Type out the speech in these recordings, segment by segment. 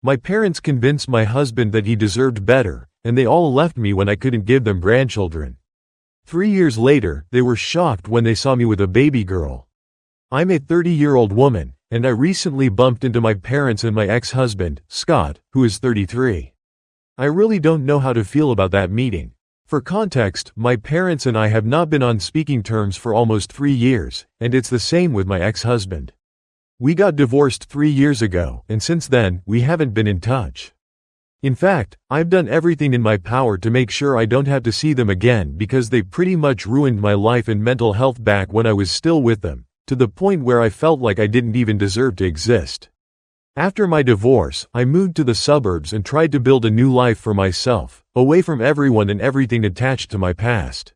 My parents convinced my husband that he deserved better, and they all left me when I couldn't give them grandchildren. 3 years later, they were shocked when they saw me with a baby girl. I'm a 30-year-old woman, and I recently bumped into my parents and my ex-husband, Scott, who is 33. I really don't know how to feel about that meeting. For context, my parents and I have not been on speaking terms for almost 3 years, and it's the same with my ex-husband. We got divorced 3 years ago, and since then, we haven't been in touch. In fact, I've done everything in my power to make sure I don't have to see them again because they pretty much ruined my life and mental health back when I was still with them, to the point where I felt like I didn't even deserve to exist. After my divorce, I moved to the suburbs and tried to build a new life for myself, away from everyone and everything attached to my past.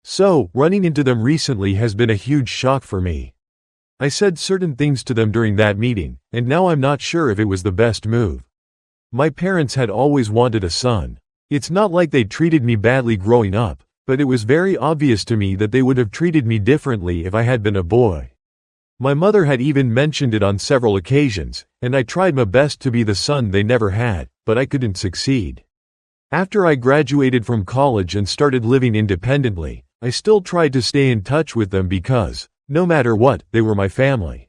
So, running into them recently has been a huge shock for me. I said certain things to them during that meeting, and now I'm not sure if it was the best move. My parents had always wanted a son. It's not like they treated me badly growing up, but it was very obvious to me that they would have treated me differently if I had been a boy. My mother had even mentioned it on several occasions, and I tried my best to be the son they never had, but I couldn't succeed. After I graduated from college and started living independently, I still tried to stay in touch with them because, no matter what, they were my family.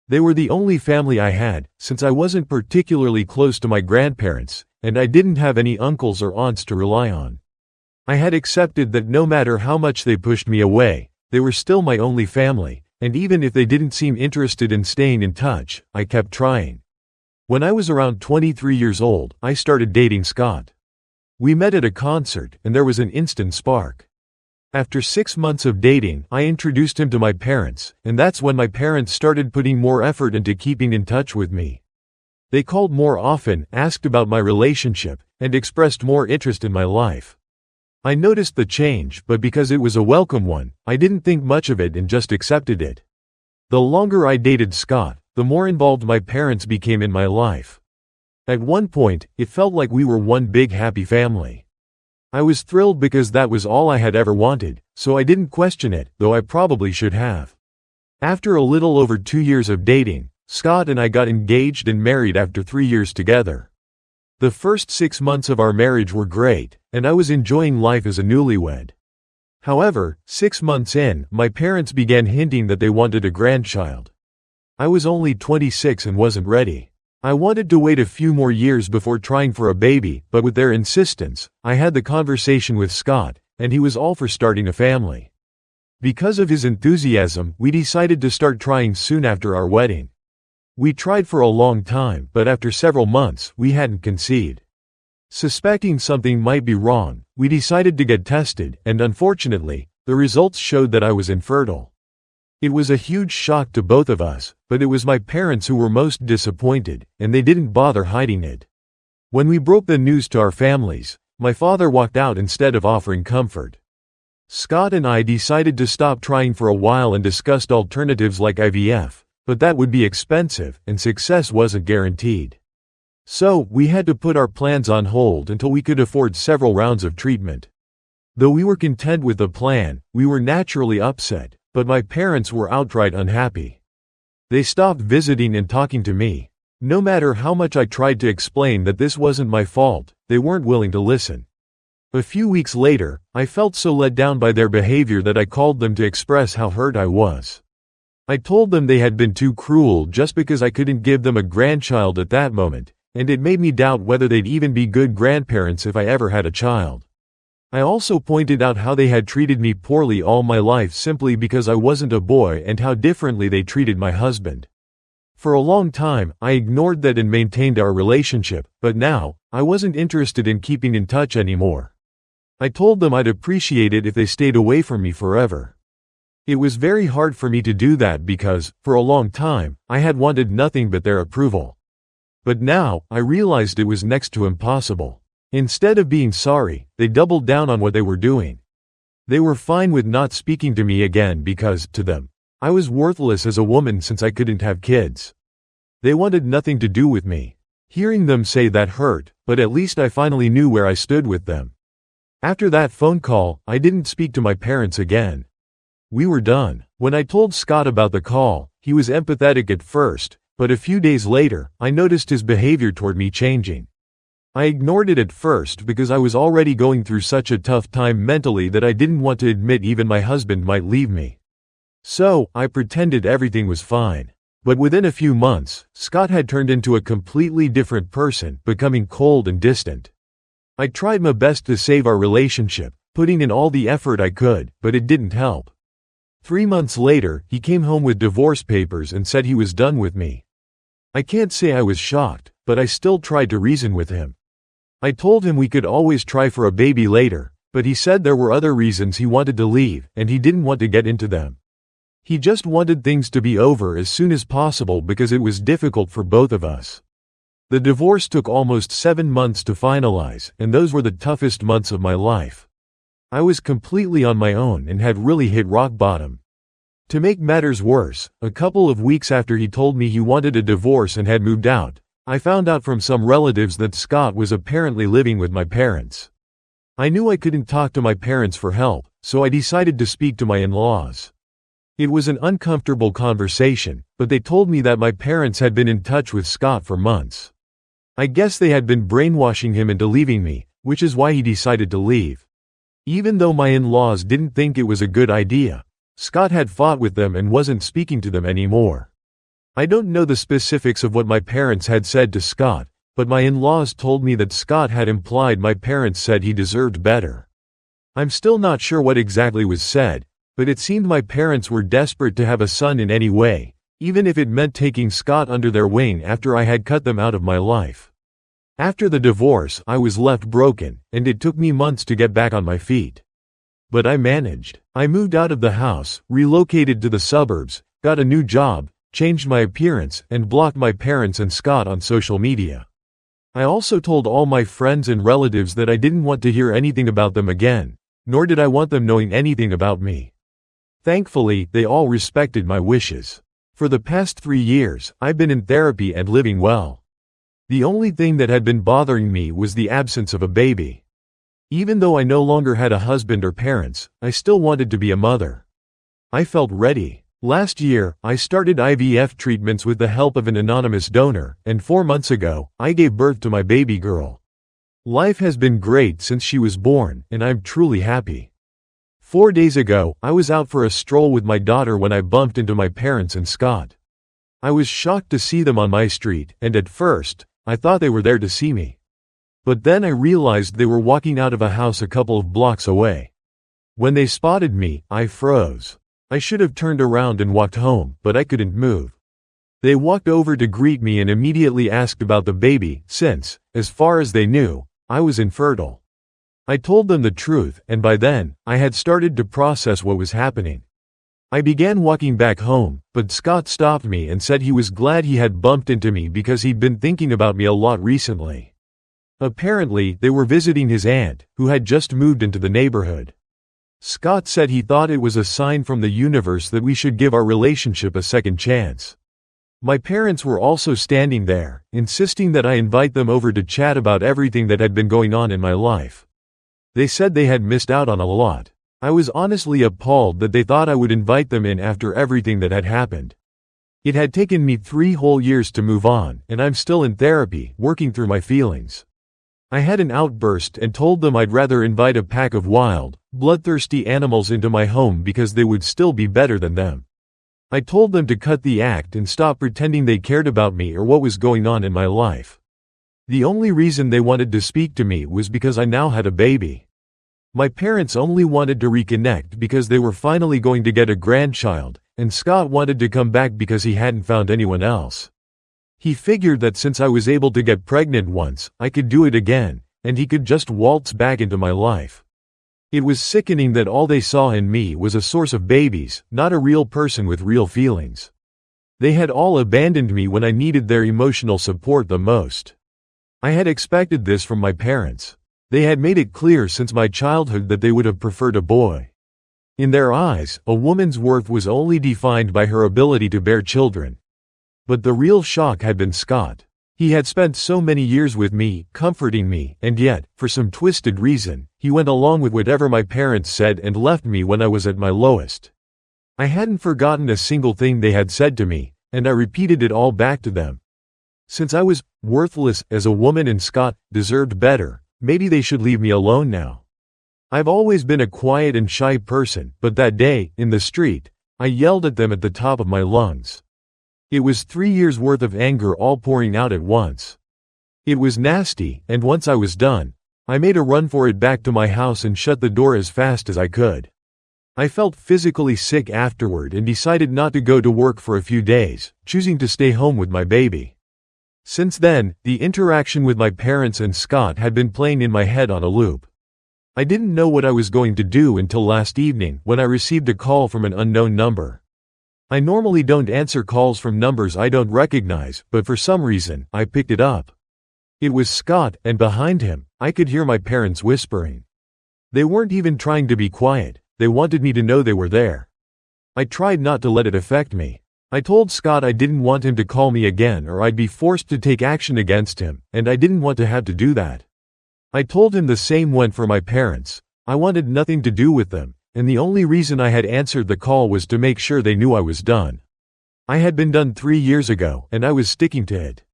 They were the only family I had, since I wasn't particularly close to my grandparents, and I didn't have any uncles or aunts to rely on. I had accepted that no matter how much they pushed me away, they were still my only family, and even if they didn't seem interested in staying in touch, I kept trying. When I was around 23 years old, I started dating Scott. We met at a concert, and there was an instant spark. After 6 months of dating, I introduced him to my parents, and that's when my parents started putting more effort into keeping in touch with me. They called more often, asked about my relationship, and expressed more interest in my life. I noticed the change, but because it was a welcome one, I didn't think much of it and just accepted it. The longer I dated Scott, the more involved my parents became in my life. At one point, it felt like we were one big happy family. I was thrilled because that was all I had ever wanted, so I didn't question it, though I probably should have. After a little over 2 years of dating, Scott and I got engaged and married after 3 years together. The first 6 months of our marriage were great, and I was enjoying life as a newlywed. However, 6 months in, my parents began hinting that they wanted a grandchild. I was only 26 and wasn't ready. I wanted to wait a few more years before trying for a baby, but with their insistence, I had the conversation with Scott, and he was all for starting a family. Because of his enthusiasm, we decided to start trying soon after our wedding. We tried for a long time, but after several months, we hadn't conceived. Suspecting something might be wrong, we decided to get tested, and unfortunately, the results showed that I was infertile. It was a huge shock to both of us, but it was my parents who were most disappointed, and they didn't bother hiding it. When we broke the news to our families, my father walked out instead of offering comfort. Scott and I decided to stop trying for a while and discussed alternatives like IVF, but that would be expensive, and success wasn't guaranteed. So, we had to put our plans on hold until we could afford several rounds of treatment. Though we were content with the plan, we were naturally upset, but my parents were outright unhappy. They stopped visiting and talking to me. No matter how much I tried to explain that this wasn't my fault, they weren't willing to listen. A few weeks later, I felt so let down by their behavior that I called them to express how hurt I was. I told them they had been too cruel just because I couldn't give them a grandchild at that moment, and it made me doubt whether they'd even be good grandparents if I ever had a child. I also pointed out how they had treated me poorly all my life simply because I wasn't a boy and how differently they treated my husband. For a long time, I ignored that and maintained our relationship, but now, I wasn't interested in keeping in touch anymore. I told them I'd appreciate it if they stayed away from me forever. It was very hard for me to do that because, for a long time, I had wanted nothing but their approval. But now, I realized it was next to impossible. Instead of being sorry, they doubled down on what they were doing. They were fine with not speaking to me again because, to them, I was worthless as a woman since I couldn't have kids. They wanted nothing to do with me. Hearing them say that hurt, but at least I finally knew where I stood with them. After that phone call, I didn't speak to my parents again. We were done. When I told Scott about the call, he was empathetic at first, But a few days later, I noticed his behavior toward me changing. I ignored it at first because I was already going through such a tough time mentally that I didn't want to admit even my husband might leave me. So, I pretended everything was fine. But within a few months, Scott had turned into a completely different person, becoming cold and distant. I tried my best to save our relationship, putting in all the effort I could, but it didn't help. 3 months later, he came home with divorce papers and said he was done with me. I can't say I was shocked, but I still tried to reason with him. I told him we could always try for a baby later, but he said there were other reasons he wanted to leave, and he didn't want to get into them. He just wanted things to be over as soon as possible because it was difficult for both of us. The divorce took almost 7 months to finalize, and those were the toughest months of my life. I was completely on my own and had really hit rock bottom. To make matters worse, a couple of weeks after he told me he wanted a divorce and had moved out, I found out from some relatives that Scott was apparently living with my parents. I knew I couldn't talk to my parents for help, so I decided to speak to my in-laws. It was an uncomfortable conversation, but they told me that my parents had been in touch with Scott for months. I guess they had been brainwashing him into leaving me, which is why he decided to leave. Even though my in-laws didn't think it was a good idea, Scott had fought with them and wasn't speaking to them anymore. I don't know the specifics of what my parents had said to Scott, but my in-laws told me that Scott had implied my parents said he deserved better. I'm still not sure what exactly was said, but it seemed my parents were desperate to have a son in any way, even if it meant taking Scott under their wing after I had cut them out of my life. After the divorce, I was left broken, and it took me months to get back on my feet. But I managed. I moved out of the house, relocated to the suburbs, got a new job, changed my appearance, and blocked my parents and Scott on social media. I also told all my friends and relatives that I didn't want to hear anything about them again, nor did I want them knowing anything about me. Thankfully, they all respected my wishes. For the past 3 years, I've been in therapy and living well. The only thing that had been bothering me was the absence of a baby. Even though I no longer had a husband or parents, I still wanted to be a mother. I felt ready. Last year, I started IVF treatments with the help of an anonymous donor, and 4 months ago, I gave birth to my baby girl. Life has been great since she was born, and I'm truly happy. 4 days ago, I was out for a stroll with my daughter when I bumped into my parents and Scott. I was shocked to see them on my street, and at first, I thought they were there to see me. But then I realized they were walking out of a house a couple of blocks away. When they spotted me, I froze. I should have turned around and walked home, but I couldn't move. They walked over to greet me and immediately asked about the baby, since, as far as they knew, I was infertile. I told them the truth, and by then, I had started to process what was happening. I began walking back home, but Scott stopped me and said he was glad he had bumped into me because he'd been thinking about me a lot recently. Apparently, they were visiting his aunt, who had just moved into the neighborhood. Scott said he thought it was a sign from the universe that we should give our relationship a second chance. My parents were also standing there, insisting that I invite them over to chat about everything that had been going on in my life. They said they had missed out on a lot. I was honestly appalled that they thought I would invite them in after everything that had happened. It had taken me 3 whole years to move on, and I'm still in therapy, working through my feelings. I had an outburst and told them I'd rather invite a pack of wild, bloodthirsty animals into my home because they would still be better than them. I told them to cut the act and stop pretending they cared about me or what was going on in my life. The only reason they wanted to speak to me was because I now had a baby. My parents only wanted to reconnect because they were finally going to get a grandchild, and Scott wanted to come back because he hadn't found anyone else. He figured that since I was able to get pregnant once, I could do it again, and he could just waltz back into my life. It was sickening that all they saw in me was a source of babies, not a real person with real feelings. They had all abandoned me when I needed their emotional support the most. I had expected this from my parents. They had made it clear since my childhood that they would have preferred a boy. In their eyes, a woman's worth was only defined by her ability to bear children. But the real shock had been Scott. He had spent so many years with me, comforting me, and yet, for some twisted reason, he went along with whatever my parents said and left me when I was at my lowest. I hadn't forgotten a single thing they had said to me, and I repeated it all back to them. Since I was worthless as a woman and Scott deserved better, maybe they should leave me alone now. I've always been a quiet and shy person, but that day, in the street, I yelled at them at the top of my lungs. It was 3 years' worth of anger all pouring out at once. It was nasty, and once I was done, I made a run for it back to my house and shut the door as fast as I could. I felt physically sick afterward and decided not to go to work for a few days, choosing to stay home with my baby. Since then, the interaction with my parents and Scott had been playing in my head on a loop. I didn't know what I was going to do until last evening when I received a call from an unknown number. I normally don't answer calls from numbers I don't recognize, but for some reason, I picked it up. It was Scott, and behind him, I could hear my parents whispering. They weren't even trying to be quiet, they wanted me to know they were there. I tried not to let it affect me. I told Scott I didn't want him to call me again or I'd be forced to take action against him, and I didn't want to have to do that. I told him the same went for my parents. I wanted nothing to do with them, and the only reason I had answered the call was to make sure they knew I was done. I had been done 3 years ago, and I was sticking to it.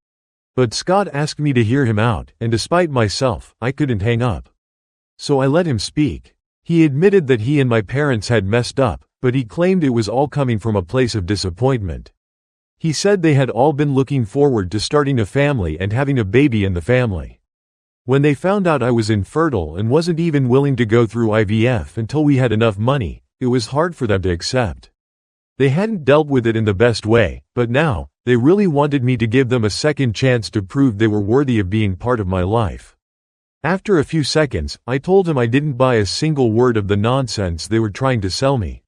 But Scott asked me to hear him out, and despite myself, I couldn't hang up. So I let him speak. He admitted that he and my parents had messed up, but he claimed it was all coming from a place of disappointment. He said they had all been looking forward to starting a family and having a baby in the family. When they found out I was infertile and wasn't even willing to go through IVF until we had enough money, it was hard for them to accept. They hadn't dealt with it in the best way, but now, they really wanted me to give them a second chance to prove they were worthy of being part of my life. After a few seconds, I told him I didn't buy a single word of the nonsense they were trying to sell me.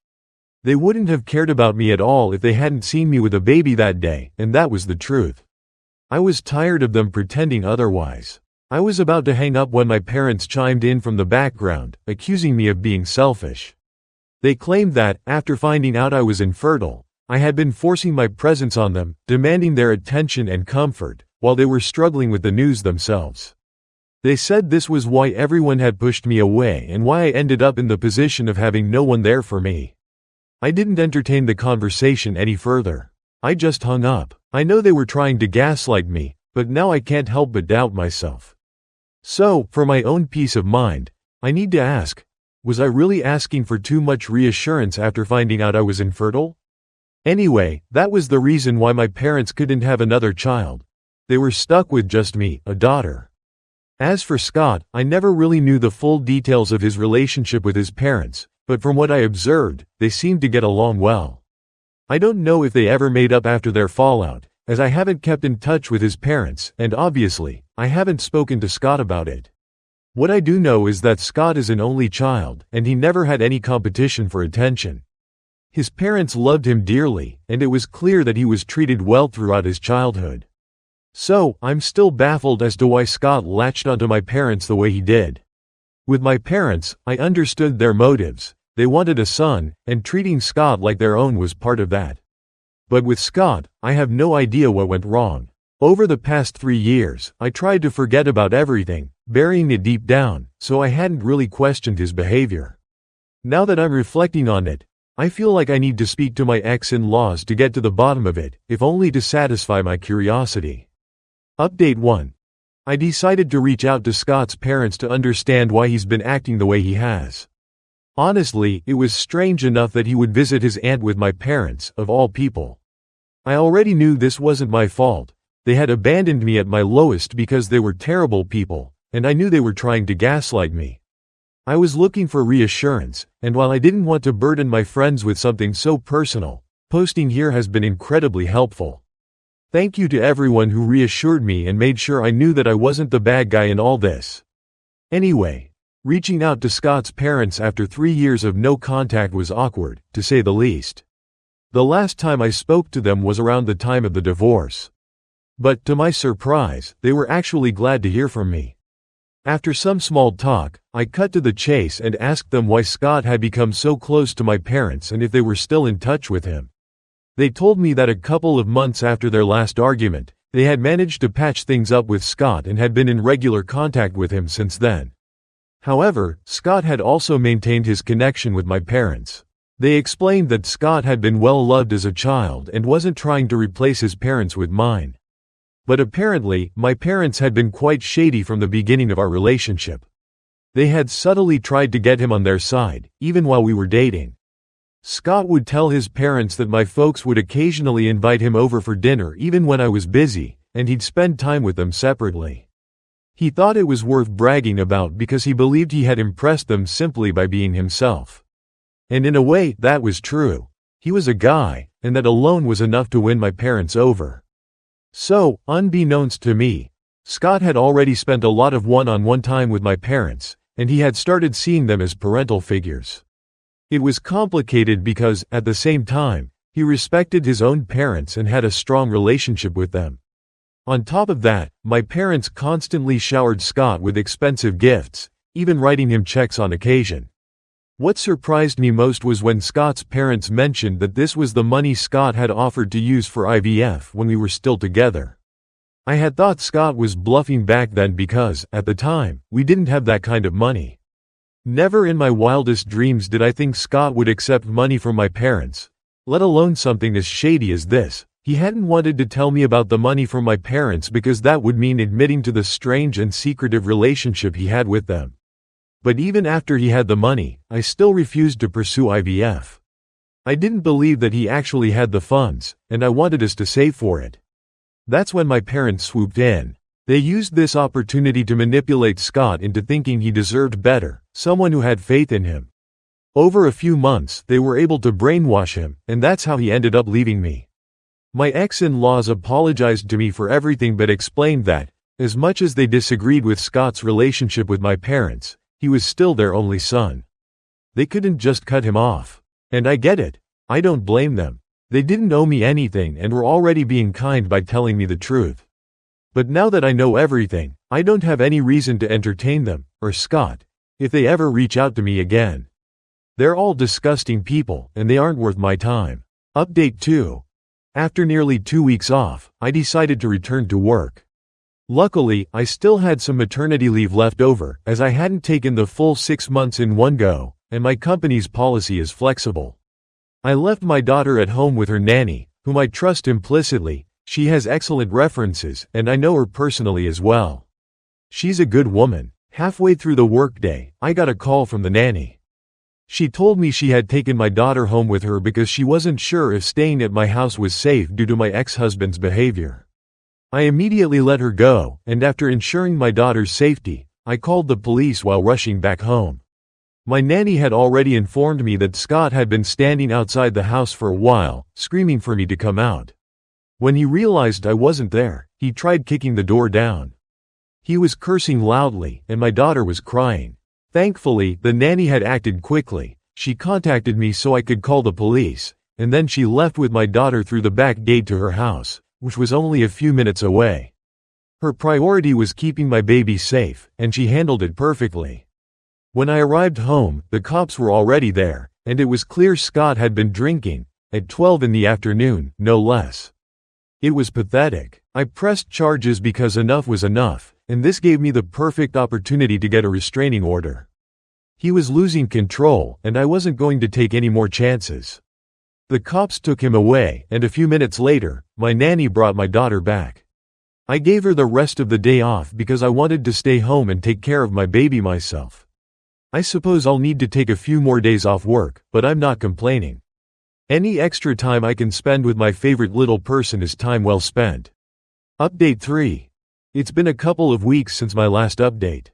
They wouldn't have cared about me at all if they hadn't seen me with a baby that day, and that was the truth. I was tired of them pretending otherwise. I was about to hang up when my parents chimed in from the background, accusing me of being selfish. They claimed that, after finding out I was infertile, I had been forcing my presence on them, demanding their attention and comfort, while they were struggling with the news themselves. They said this was why everyone had pushed me away and why I ended up in the position of having no one there for me. I didn't entertain the conversation any further. I just hung up. I know they were trying to gaslight me, but now I can't help but doubt myself. So, for my own peace of mind, I need to ask, was I really asking for too much reassurance after finding out I was infertile? Anyway, that was the reason why my parents couldn't have another child. They were stuck with just me, a daughter. As for Scott, I never really knew the full details of his relationship with his parents, but from what I observed, they seemed to get along well. I don't know if they ever made up after their fallout, as I haven't kept in touch with his parents, and obviously, I haven't spoken to Scott about it. What I do know is that Scott is an only child, and he never had any competition for attention. His parents loved him dearly, and it was clear that he was treated well throughout his childhood. So, I'm still baffled as to why Scott latched onto my parents the way he did. With my parents, I understood their motives. They wanted a son, and treating Scott like their own was part of that. But with Scott, I have no idea what went wrong. Over the past 3 years, I tried to forget about everything, burying it deep down, so I hadn't really questioned his behavior. Now that I'm reflecting on it, I feel like I need to speak to my ex-in-laws to get to the bottom of it, if only to satisfy my curiosity. Update 1. I decided to reach out to Scott's parents to understand why he's been acting the way he has. Honestly, it was strange enough that he would visit his aunt with my parents, of all people. I already knew this wasn't my fault. They had abandoned me at my lowest because they were terrible people, and I knew they were trying to gaslight me. I was looking for reassurance, and while I didn't want to burden my friends with something so personal, posting here has been incredibly helpful. Thank you to everyone who reassured me and made sure I knew that I wasn't the bad guy in all this. Anyway, reaching out to Scott's parents after 3 years of no contact was awkward, to say the least. The last time I spoke to them was around the time of the divorce. But, to my surprise, they were actually glad to hear from me. After some small talk, I cut to the chase and asked them why Scott had become so close to my parents and if they were still in touch with him. They told me that a couple of months after their last argument, they had managed to patch things up with Scott and had been in regular contact with him since then. However, Scott had also maintained his connection with my parents. They explained that Scott had been well loved as a child and wasn't trying to replace his parents with mine. But apparently, my parents had been quite shady from the beginning of our relationship. They had subtly tried to get him on their side, even while we were dating. Scott would tell his parents that my folks would occasionally invite him over for dinner even when I was busy, and he'd spend time with them separately. He thought it was worth bragging about because he believed he had impressed them simply by being himself. And in a way, that was true. He was a guy, and that alone was enough to win my parents over. So, unbeknownst to me, Scott had already spent a lot of one-on-one time with my parents, and he had started seeing them as parental figures. It was complicated because, at the same time, he respected his own parents and had a strong relationship with them. On top of that, my parents constantly showered Scott with expensive gifts, even writing him checks on occasion. What surprised me most was when Scott's parents mentioned that this was the money Scott had offered to use for IVF when we were still together. I had thought Scott was bluffing back then because, at the time, we didn't have that kind of money. Never in my wildest dreams did I think Scott would accept money from my parents, let alone something as shady as this. He hadn't wanted to tell me about the money from my parents because that would mean admitting to the strange and secretive relationship he had with them. But even after he had the money, I still refused to pursue IVF. I didn't believe that he actually had the funds, and I wanted us to save for it. That's when my parents swooped in. They used this opportunity to manipulate Scott into thinking he deserved better, someone who had faith in him. Over a few months, they were able to brainwash him, and that's how he ended up leaving me. My ex-in-laws apologized to me for everything but explained that, as much as they disagreed with Scott's relationship with my parents, he was still their only son. They couldn't just cut him off. And I get it. I don't blame them. They didn't owe me anything and were already being kind by telling me the truth. But now that I know everything, I don't have any reason to entertain them, or Scott, if they ever reach out to me again. They're all disgusting people, and they aren't worth my time. Update 2. After nearly 2 weeks off, I decided to return to work. Luckily, I still had some maternity leave left over, as I hadn't taken the full 6 months in one go, and my company's policy is flexible. I left my daughter at home with her nanny, whom I trust implicitly. She has excellent references, and I know her personally as well. She's a good woman. Halfway through the workday, I got a call from the nanny. She told me she had taken my daughter home with her because she wasn't sure if staying at my house was safe due to my ex-husband's behavior. I immediately let her go, and after ensuring my daughter's safety, I called the police while rushing back home. My nanny had already informed me that Scott had been standing outside the house for a while, screaming for me to come out. When he realized I wasn't there, he tried kicking the door down. He was cursing loudly, and my daughter was crying. Thankfully, the nanny had acted quickly. She contacted me so I could call the police, and then she left with my daughter through the back gate to her house, which was only a few minutes away. Her priority was keeping my baby safe, and she handled it perfectly. When I arrived home, the cops were already there, and it was clear Scott had been drinking, at 12 in the afternoon, no less. It was pathetic. I pressed charges because enough was enough, and this gave me the perfect opportunity to get a restraining order. He was losing control, and I wasn't going to take any more chances. The cops took him away, and a few minutes later, my nanny brought my daughter back. I gave her the rest of the day off because I wanted to stay home and take care of my baby myself. I suppose I'll need to take a few more days off work, but I'm not complaining. Any extra time I can spend with my favorite little person is time well spent. Update 3. It's been a couple of weeks since my last update.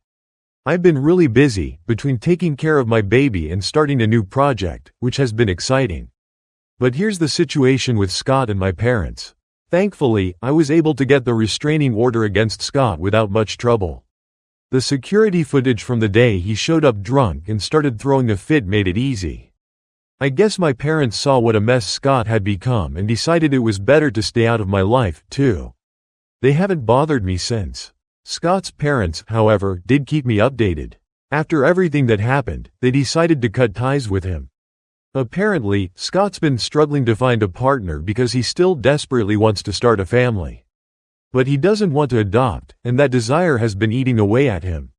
I've been really busy, between taking care of my baby and starting a new project, which has been exciting. But here's the situation with Scott and my parents. Thankfully, I was able to get the restraining order against Scott without much trouble. The security footage from the day he showed up drunk and started throwing a fit made it easy. I guess my parents saw what a mess Scott had become and decided it was better to stay out of my life, too. They haven't bothered me since. Scott's parents, however, did keep me updated. After everything that happened, they decided to cut ties with him. Apparently, Scott's been struggling to find a partner because he still desperately wants to start a family. But he doesn't want to adopt, and that desire has been eating away at him.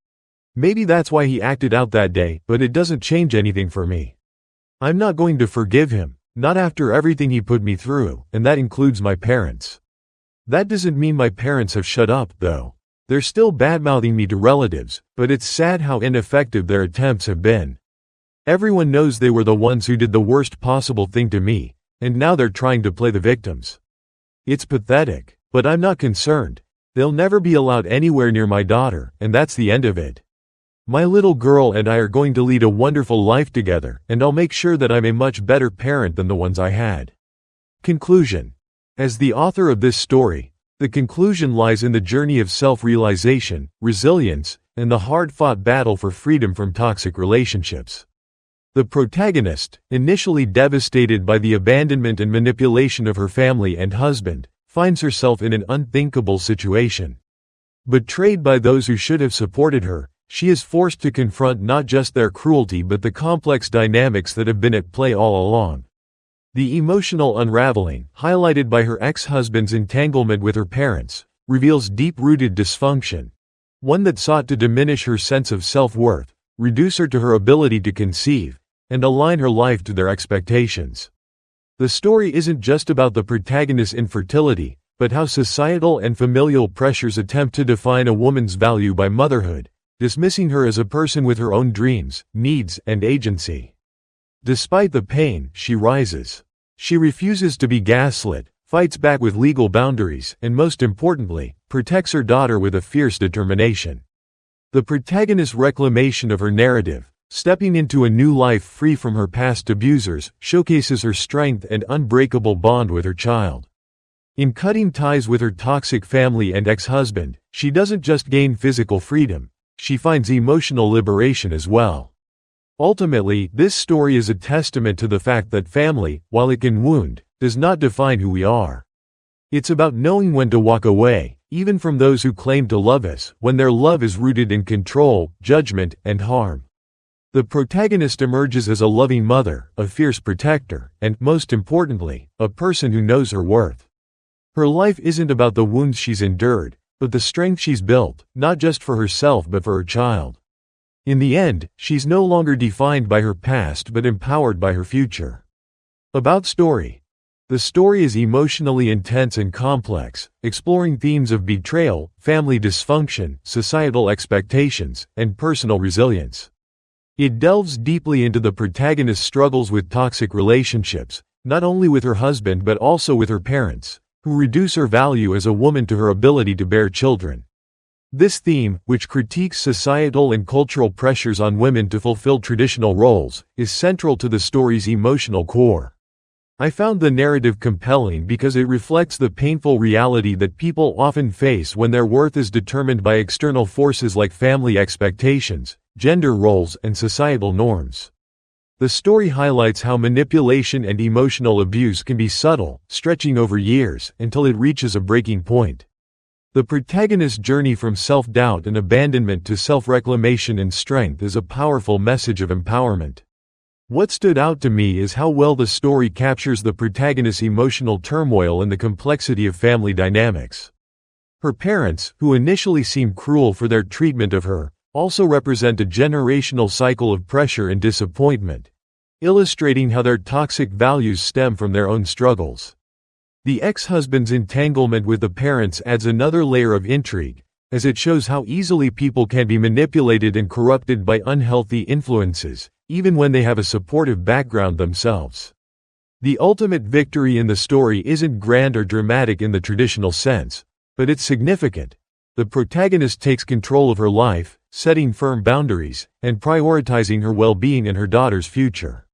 Maybe that's why he acted out that day, but it doesn't change anything for me. I'm not going to forgive him, not after everything he put me through, and that includes my parents. That doesn't mean my parents have shut up, though. They're still badmouthing me to relatives, but it's sad how ineffective their attempts have been. Everyone knows they were the ones who did the worst possible thing to me, and now they're trying to play the victims. It's pathetic, but I'm not concerned. They'll never be allowed anywhere near my daughter, and that's the end of it. My little girl and I are going to lead a wonderful life together, and I'll make sure that I'm a much better parent than the ones I had. Conclusion. As the author of this story, the conclusion lies in the journey of self-realization, resilience, and the hard-fought battle for freedom from toxic relationships. The protagonist, initially devastated by the abandonment and manipulation of her family and husband, finds herself in an unthinkable situation. Betrayed by those who should have supported her, she is forced to confront not just their cruelty but the complex dynamics that have been at play all along. The emotional unraveling, highlighted by her ex-husband's entanglement with her parents, reveals deep-rooted dysfunction, one that sought to diminish her sense of self-worth, reduce her to her ability to conceive, and align her life to their expectations. The story isn't just about the protagonist's infertility, but how societal and familial pressures attempt to define a woman's value by motherhood, dismissing her as a person with her own dreams, needs, and agency. Despite the pain, she rises. She refuses to be gaslit, fights back with legal boundaries, and most importantly, protects her daughter with a fierce determination. The protagonist's reclamation of her narrative, stepping into a new life free from her past abusers, showcases her strength and unbreakable bond with her child. In cutting ties with her toxic family and ex-husband, she doesn't just gain physical freedom, she finds emotional liberation as well. Ultimately, this story is a testament to the fact that family, while it can wound, does not define who we are. It's about knowing when to walk away, even from those who claim to love us, when their love is rooted in control, judgment, and harm. The protagonist emerges as a loving mother, a fierce protector, and, most importantly, a person who knows her worth. Her life isn't about the wounds she's endured, but the strength she's built, not just for herself but for her child. In the end, she's no longer defined by her past but empowered by her future. About story. The story is emotionally intense and complex, exploring themes of betrayal, family dysfunction, societal expectations, and personal resilience. It delves deeply into the protagonist's struggles with toxic relationships, not only with her husband but also with her parents, who reduce her value as a woman to her ability to bear children. This theme, which critiques societal and cultural pressures on women to fulfill traditional roles, is central to the story's emotional core. I found the narrative compelling because it reflects the painful reality that people often face when their worth is determined by external forces like family expectations, gender roles, and societal norms. The story highlights how manipulation and emotional abuse can be subtle, stretching over years, until it reaches a breaking point. The protagonist's journey from self-doubt and abandonment to self-reclamation and strength is a powerful message of empowerment. What stood out to me is how well the story captures the protagonist's emotional turmoil and the complexity of family dynamics. Her parents, who initially seem cruel for their treatment of her, also represent a generational cycle of pressure and disappointment, illustrating how their toxic values stem from their own struggles. The ex-husband's entanglement with the parents adds another layer of intrigue, as it shows how easily people can be manipulated and corrupted by unhealthy influences, even when they have a supportive background themselves. The ultimate victory in the story isn't grand or dramatic in the traditional sense, but it's significant. The protagonist takes control of her life, setting firm boundaries, and prioritizing her well-being and her daughter's future.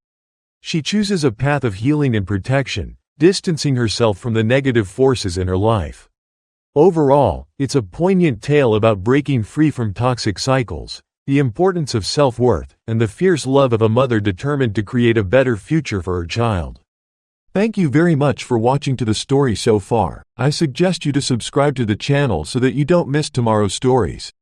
She chooses a path of healing and protection, distancing herself from the negative forces in her life. Overall, it's a poignant tale about breaking free from toxic cycles, the importance of self-worth, and the fierce love of a mother determined to create a better future for her child. Thank you very much for watching to the story so far. I suggest you to subscribe to the channel so that you don't miss tomorrow's stories.